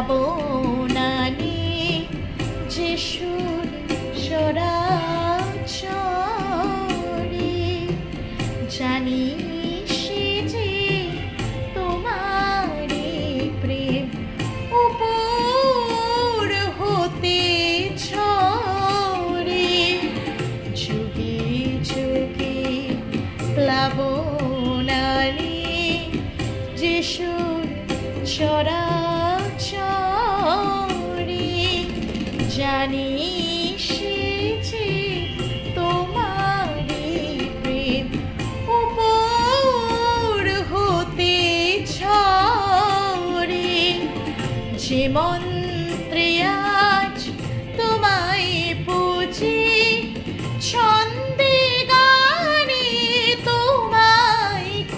প্লাবনানি যে সুর সরাচরে জানি সে যে তোমারে প্রেম উপর হতে ঝরে যুগে যুগে প্লাবনানি যে সুর সরাচরে জানি সে যে তোমারে প্রেম উপর হতে ঝরে যে মন